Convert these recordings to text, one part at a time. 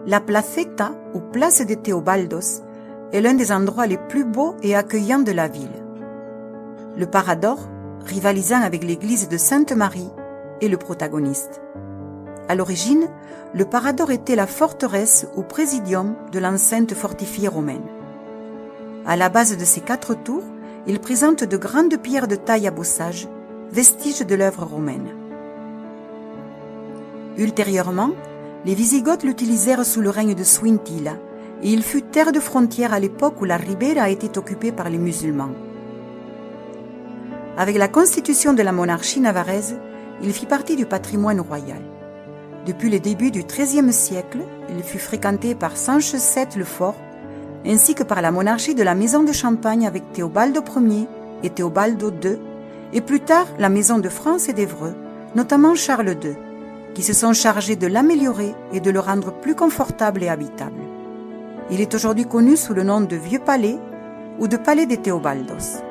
La Placeta, ou place de Teobaldos, est l'un des endroits les plus beaux et accueillants de la ville. Le Parador, rivalisant avec l'église de Sainte-Marie, est le protagoniste. À l'origine, le Parador était la forteresse ou présidium de l'enceinte fortifiée romaine. À la base de ces 4 tours, il présente de grandes pierres de taille à bossage, vestiges de l'œuvre romaine. Ultérieurement, les Wisigoths l'utilisèrent sous le règne de Suintila, et il fut terre de frontière à l'époque où la Ribera était occupée par les musulmans. Avec la constitution de la monarchie navarraise, il fit partie du patrimoine royal. Depuis le début du XIIIe siècle, il fut fréquenté par Sanche VII le Fort, ainsi que par la monarchie de la Maison de Champagne avec Théobaldo Ier et Théobaldo II, et plus tard la Maison de France et d'Évreux, notamment Charles II, qui se sont chargés de l'améliorer et de le rendre plus confortable et habitable. Il est aujourd'hui connu sous le nom de Vieux Palais ou de Palais des Théobaldos.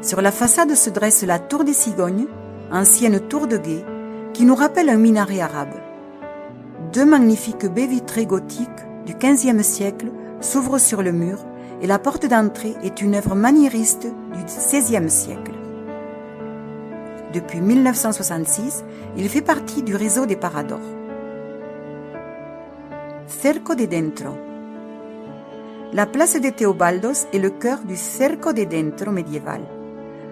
Sur la façade se dresse la Tour des Cigognes, ancienne tour de guet, qui nous rappelle un minaret arabe. 2 magnifiques baies vitrées gothiques du XVe siècle s'ouvrent sur le mur et la porte d'entrée est une œuvre maniériste du XVIe siècle. Depuis 1966, il fait partie du réseau des Paradors. Cerco de Dentro. La place de Teobaldos est le cœur du Cerco de Dentro médiéval.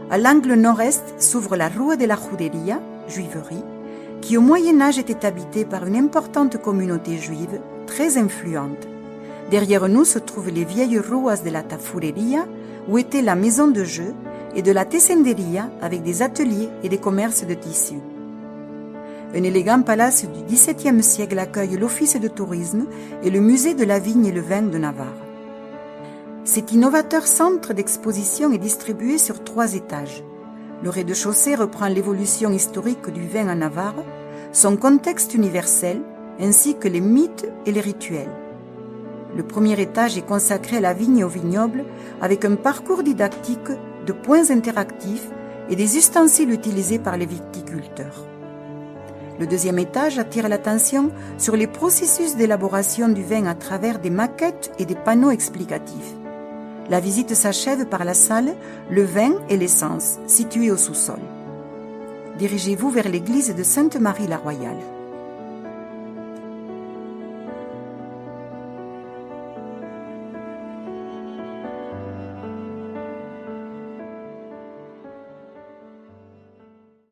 À l'angle nord-est s'ouvre la Rua de la Juderia, juiverie, qui au Moyen-Âge était habitée par une importante communauté juive très influente. Derrière nous se trouvent les vieilles ruas de la Tafureria, où était la maison de jeu, et de la Tesenderia avec des ateliers et des commerces de tissus. Un élégant palace du XVIIe siècle accueille l'office de tourisme et le musée de la vigne et le vin de Navarre. Cet innovateur centre d'exposition est distribué sur 3 étages. Le rez-de-chaussée reprend l'évolution historique du vin en Navarre, son contexte universel, ainsi que les mythes et les rituels. Le premier étage est consacré à la vigne et au vignoble, avec un parcours didactique de points interactifs et des ustensiles utilisés par les viticulteurs. Le deuxième étage attire l'attention sur les processus d'élaboration du vin à travers des maquettes et des panneaux explicatifs. La visite s'achève par la salle « Le vin et l'essence » située au sous-sol. Dirigez-vous vers l'église de Sainte-Marie-la-Royale.